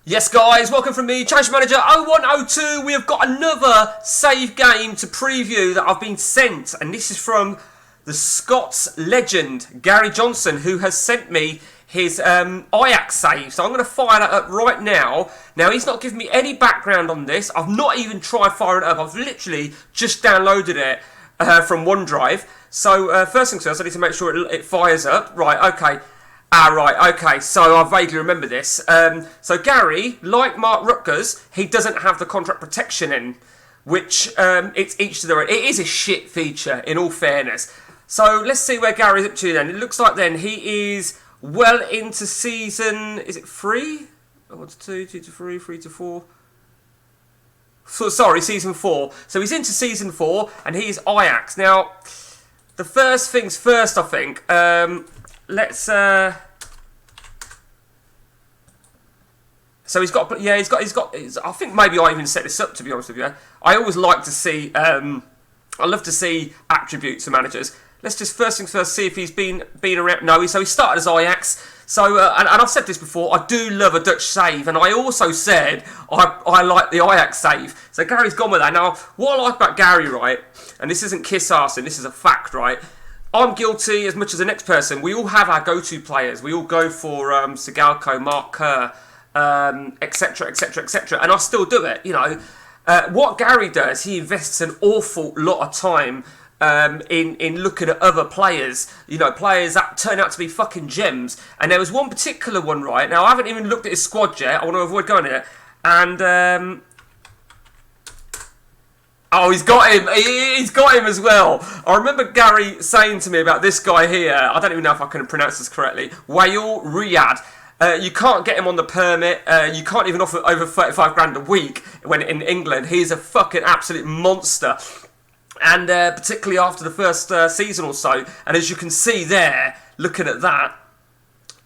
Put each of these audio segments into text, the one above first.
Yes, guys, welcome from me, Change Manager 0102. We have got another save game to preview that I've been sent, and this is from the Scots legend, Garry Johnston, who has sent me his Ajax save. So I'm going to fire that up right now. Now, he's not giving me any background on this. I've not even tried firing it up. I've literally just downloaded it from OneDrive. So first things first, I need to make sure it fires up. Right, okay. Right, okay, so I vaguely remember this. So Garry, like Mark Rutgers, he doesn't have the contract protection in, which it's each to their own. It is a shit feature, in all fairness. So let's see where Garry's up to then. It looks like then he is well into season, is it 3? 1 to 2, 2 to 3, 3 to 4. So, sorry, season 4. So he's into season 4, and he's Ajax. Now, the first things first, I think. Let's. So he's got. I think maybe I even set this up, to be honest with you. I always like to see. I love to see attributes of managers. Let's just first things first see if he's been around. No, so he started as Ajax. So and I've said this before. I do love a Dutch save, and I also said I like the Ajax save. So Garry's gone with that. Now, what I like about Garry, right, and this isn't kiss arsing, this is a fact, right. I'm guilty as much as the next person. We all have our go-to players. We all go for Sigalko, Mark Kerr, etc., etc., etc. And I still do it, you know. What Garry does, he invests an awful lot of time in looking at other players. You know, players that turn out to be fucking gems. And there was one particular one, right? Now, I haven't even looked at his squad yet. I want to avoid going in it. And... oh, he's got him. He's got him as well. I remember Garry saying to me about this guy here. I don't even know if I can pronounce this correctly. Wael Riyad. You can't get him on the permit. You can't even offer over 35 grand a week when in England. He's a fucking absolute monster. And particularly after the first season or so. And as you can see there, looking at that.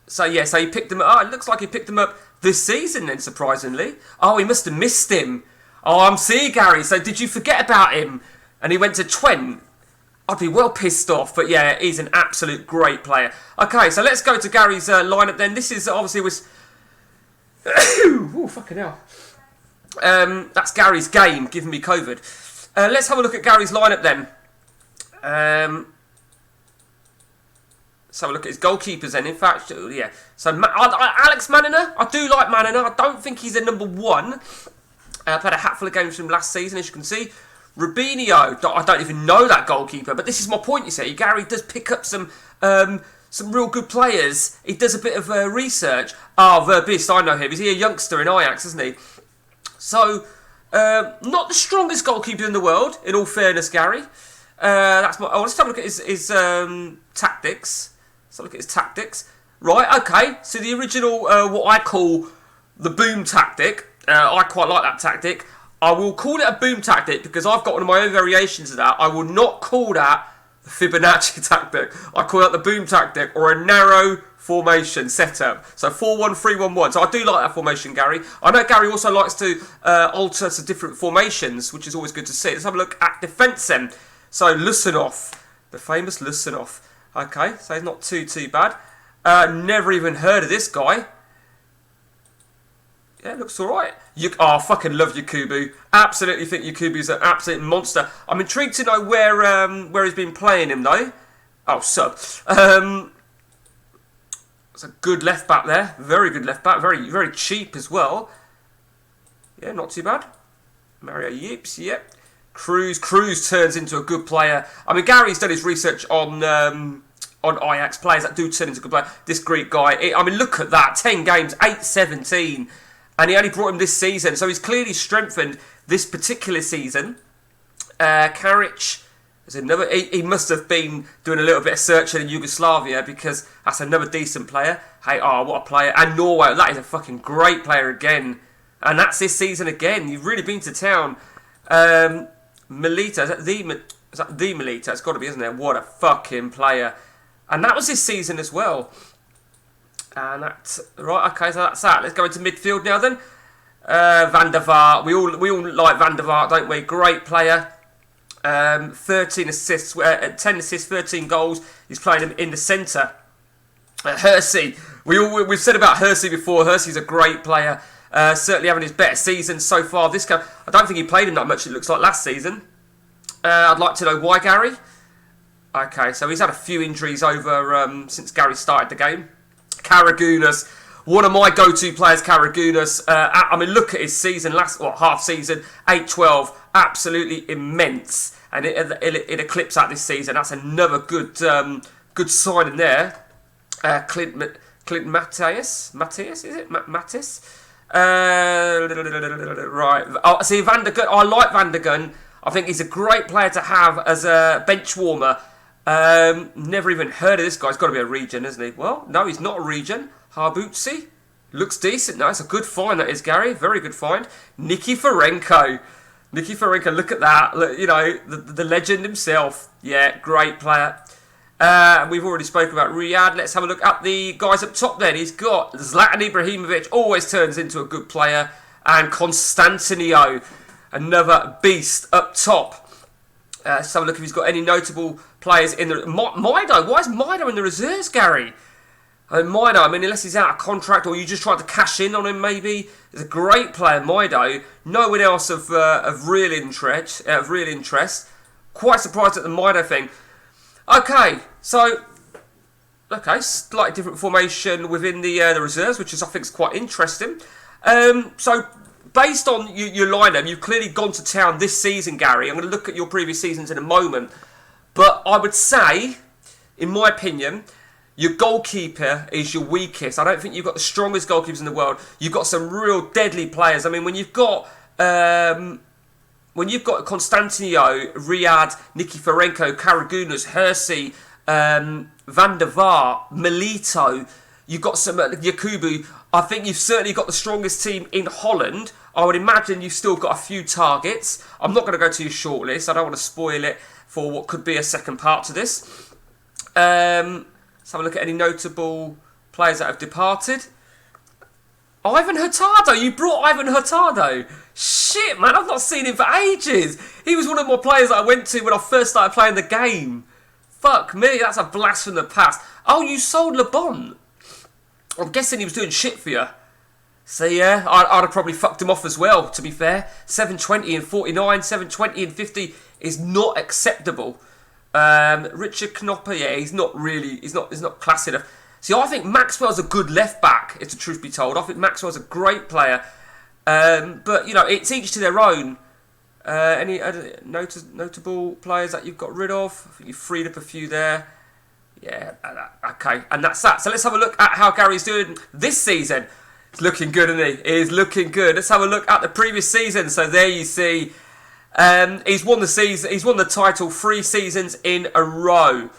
So yeah, so he picked him up. Oh, it looks like he picked him up this season then, surprisingly. Oh, he must have missed him. Oh, I'm seeing Garry. So did you forget about him? And he went to Twente. I'd be well pissed off. But yeah, he's an absolute great player. Okay, so let's go to Garry's lineup then. This is obviously was... oh, fucking hell. That's Garry's game, giving me COVID. Let's have a look at Garry's lineup then. Let's have a look at his goalkeepers then. In fact, yeah. So Alex Manina. I do like Manina. I don't think he's a number 1. I've had a hatful of games from last season, as you can see. Rubinho, I don't even know that goalkeeper, but this is my point, you see. Garry does pick up some real good players. He does a bit of research. Ah, Verbist, I know him. Is he a youngster in Ajax, isn't he? So, not the strongest goalkeeper in the world, in all fairness, Garry. That's my. Oh, let's have a look at his tactics. Let's have a look at his tactics. Right, okay. So the original, what I call the boom tactic. I quite like that tactic. I will call it a boom tactic because I've got one of my own variations of that. I will not call that the Fibonacci tactic. I call that the boom tactic or a narrow formation setup. So 4-1-3-1-1. So I do like that formation, Garry. I know Garry also likes to alter to different formations, which is always good to see. Let's have a look at defence then. So Lusanov, the famous Lusanov. Okay, so he's not too bad. Never even heard of this guy. Yeah, looks alright. I fucking love Yakubu. Absolutely think Yakubu's an absolute monster. I'm intrigued to know where he's been playing him though. Oh, sub. It's a good left back there. Very good left back. Very, very cheap as well. Yeah, not too bad. Mario Yeeps, yep. Cruz turns into a good player. I mean, Garry's done his research on Ajax players that do turn into good players. This Greek guy, I mean, look at that. 10 games, 8-17. And he only brought him this season. So he's clearly strengthened this particular season. Karic is another... He must have been doing a little bit of searching in Yugoslavia because that's another decent player. Hey, what a player. And Norway, that is a fucking great player again. And that's this season again. You've really been to town. Milita, is that the Milita? It's got to be, isn't it? What a fucking player. And that was this season as well. And that's right. Okay, so that's that. Let's go into midfield now then. Van der Vaart. We all like Van der Vaart, don't we? Great player. 13 assists, 10 assists, 13 goals. He's playing him in the centre. Hersey. We've said about Hersey before. Hersey's a great player. Certainly having his better season so far. This game, I don't think he played him that much, it looks like, last season. I'd like to know why, Garry. Okay, so he's had a few injuries over since Garry started the game. Karagunas, one of my go-to players, Karagunas. I mean, look at his season, half season, 8-12, absolutely immense. And it eclipsed out this season. That's another good sign in there. Clint Matthias, is it? Mattis? Right. Oh, see, Van der Gun. I like Van der Gun. I think he's a great player to have as a bench warmer. Never even heard of this guy. He's got to be a regen, isn't he? Well, no, he's not a regen. Harbutsi. Looks decent. No, it's a good find, that is, Garry. Very good find. Nikiforenko, look at that. Look, you know, the legend himself. Yeah, great player. We've already spoken about Riyadh. Let's have a look at the guys up top then. He's got Zlatan Ibrahimovic, always turns into a good player. And Constantinio, another beast up top. Let's have a look if he's got any notable players in the... Mido, why is Mido in the reserves, Garry? Mido, I mean, unless he's out of contract or you just tried to cash in on him, maybe. He's a great player, Mido. No one else of real interest. Quite surprised at the Mido thing. Okay, so... Okay, slightly different formation within the reserves, which is, I think, is quite interesting. So, based on your lineup, you've clearly gone to town this season, Garry. I'm going to look at your previous seasons in a moment. But I would say, in my opinion... Your goalkeeper is your weakest. I don't think you've got the strongest goalkeepers in the world. You've got some real deadly players. I mean, when you've got Constantinio, Riyadh, Nikiforenko, Karagunas, Hersey, Van der Vaart, Melito, you've got some Yakubu. I think you've certainly got the strongest team in Holland. I would imagine you've still got a few targets. I'm not going to go to your shortlist. I don't want to spoil it for what could be a second part to this. Let's have a look at any notable players that have departed. Ivan Hurtado. You brought Ivan Hurtado. Shit, man. I've not seen him for ages. He was one of my players that I went to when I first started playing the game. Fuck me. That's a blast from the past. Oh, you sold Le Bon. I'm guessing he was doing shit for you. So, yeah, I'd have probably fucked him off as well, to be fair. 720 and 49, 720 and 50 is not acceptable. Richard Knopper, yeah, he's not classy enough. See, I think Maxwell's a good left back, if the truth be told. I think Maxwell's a great player. But, you know, it's each to their own. Any other notable players that you've got rid of? I think you've freed up a few there. Yeah, okay. And that's that. So let's have a look at how Garry's doing this season. He's looking good, isn't he? He's looking good. Let's have a look at the previous season. So there you see... he's won the season. He's won the title 3 seasons in a row.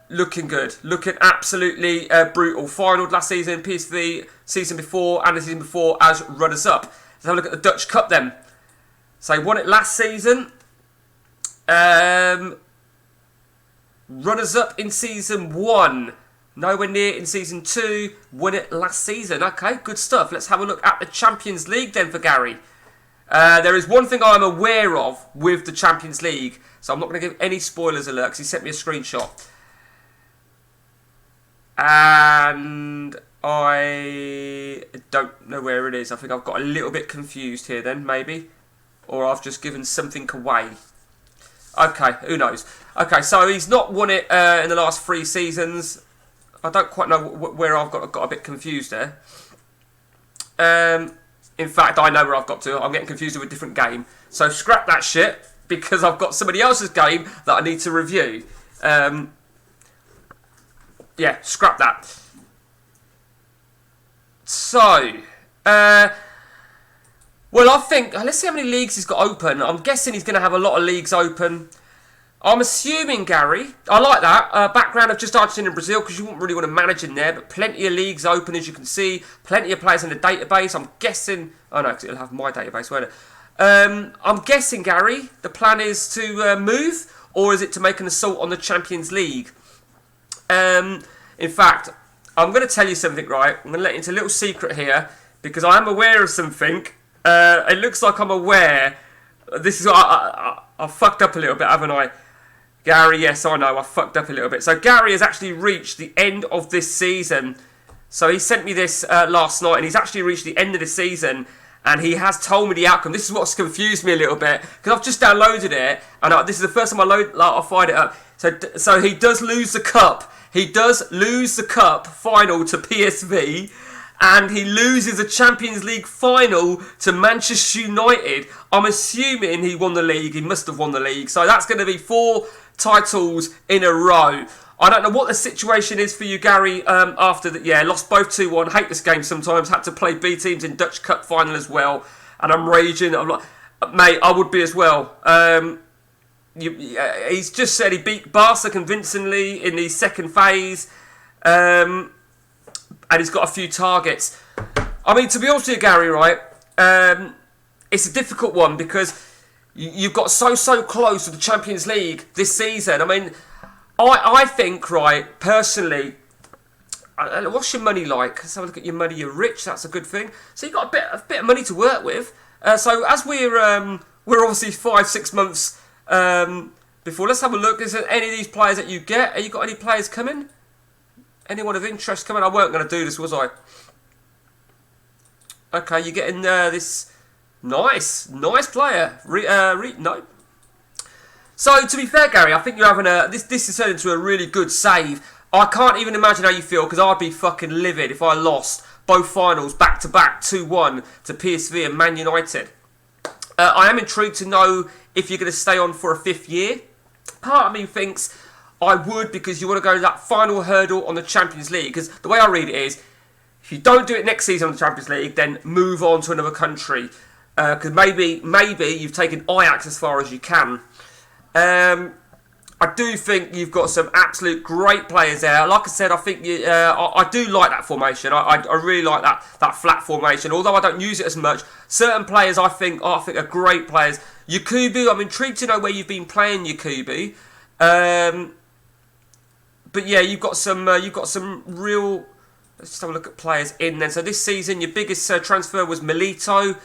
Looking good. Looking absolutely brutal. Final last season, PSV season before and the season before as runners-up. Let's have a look at the Dutch Cup then. So he won it last season. Runners-up in season 1. Nowhere near in season 2. Won it last season. Okay, good stuff. Let's have a look at the Champions League then for Garry. There is one thing I'm aware of with the Champions League, so I'm not going to give any spoilers alert because he sent me a screenshot. And I don't know where it is. I think I've got a little bit confused here then, maybe. Or I've just given something away. Okay, who knows. Okay, so he's not won it in the last 3 seasons. I don't quite know where I've got a bit confused there. In fact, I know where I've got to. I'm getting confused with a different game. So scrap that shit, because I've got somebody else's game that I need to review. Yeah, scrap that. So, well, I think... Let's see how many leagues he's got open. I'm guessing he's going to have a lot of leagues open. I'm assuming, Garry... I like that. Background of just Argentina and Brazil, because you wouldn't really want to manage in there. But plenty of leagues open, as you can see. Plenty of players in the database. I'm guessing... Oh, no, because it'll have my database, won't it? I'm guessing, Garry, the plan is to move, or is it to make an assault on the Champions League? In fact, I'm going to tell you something, right? I'm going to let you into a little secret here, because I am aware of something. It looks like I'm aware. This is... I fucked up a little bit, haven't I? Garry, yes, I know, I fucked up a little bit. So Garry has actually reached the end of this season. So he sent me this last night, and he's actually reached the end of the season, and he has told me the outcome. This is what's confused me a little bit, because I've just downloaded it, and this is the first time I fired it up. So he does lose the cup. He does lose the cup final to PSV, and he loses the Champions League final to Manchester United. I'm assuming he won the league. He must have won the league. So that's going to be 4 titles in a row. I don't know what the situation is for you, Garry, after that. Yeah, lost both 2-1. Hate this game sometimes. Had to play B teams in Dutch Cup final as well. And I'm raging. I'm like, mate, I would be as well. He's just said he beat Barca convincingly in the second phase. And he's got a few targets. I mean, to be honest with you, Garry, right, it's a difficult one because you've got so close to the Champions League this season. I mean, I think, right, personally, what's your money like? Let's have a look at your money. You're rich, that's a good thing. So you've got a bit of money to work with. So as we're obviously 5-6 months before, let's have a look. Is there any of these players that you get? Have you got any players coming? Anyone of interest coming? I weren't going to do this, was I? Okay, you're getting this nice player. No. So, to be fair, Garry, I think you're having this is turning into a really good save. I can't even imagine how you feel, because I'd be fucking livid if I lost both finals back-to-back, 2-1 to PSV and Man United. I am intrigued to know if you're going to stay on for a 5th year. Part of me thinks I would, because you want to go to that final hurdle on the Champions League. Because the way I read it is, if you don't do it next season on the Champions League, then move on to another country. Because maybe you've taken Ajax as far as you can. I do think you've got some absolute great players there. Like I said, I think I do like that formation. I really like that flat formation. Although I don't use it as much, certain players I think are great players. Yakubu, I'm intrigued to know where you've been playing Yakubu. But yeah, you've got some real. Let's just have a look at players in then. So this season, your biggest transfer was Milito.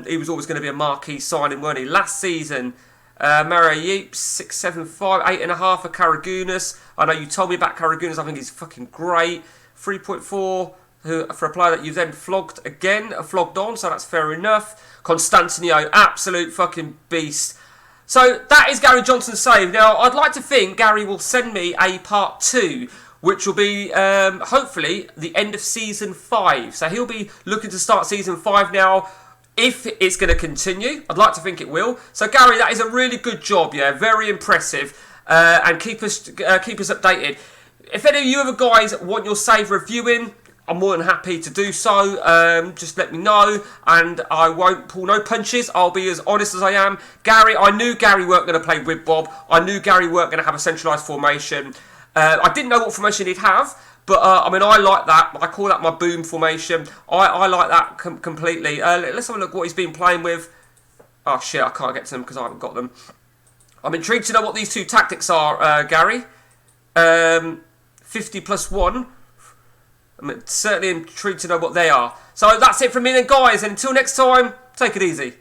He was always going to be a marquee signing, weren't he? Last season, Mario Yeeps, 6.75, 8.5 for Karagunas. I know you told me about Karagunas. I think he's fucking great. 3.4 for a player that you then flogged on, so that's fair enough. Constantino, absolute fucking beast. So that is Garry Johnston's save. Now, I'd like to think Garry will send me a part 2, which will be, hopefully, the end of Season 5. So he'll be looking to start Season 5 now. If it's going to continue, I'd like to think it will. So, Garry, that is a really good job, yeah, very impressive. And keep us updated. If any of you other guys want your save reviewing, I'm more than happy to do so. Just let me know, and I won't pull no punches. I'll be as honest as I am. Garry, I knew Garry weren't going to play with Bob. I knew Garry weren't going to have a centralised formation. I didn't know what formation he'd have. But, I mean, I like that. I call that my boom formation. I like that completely. Let's have a look at what he's been playing with. Oh, shit, I can't get to them because I haven't got them. I'm intrigued to know what these 2 tactics are, Garry. 50 plus 1. I'm certainly intrigued to know what they are. So that's it from me then, guys. And until next time, take it easy.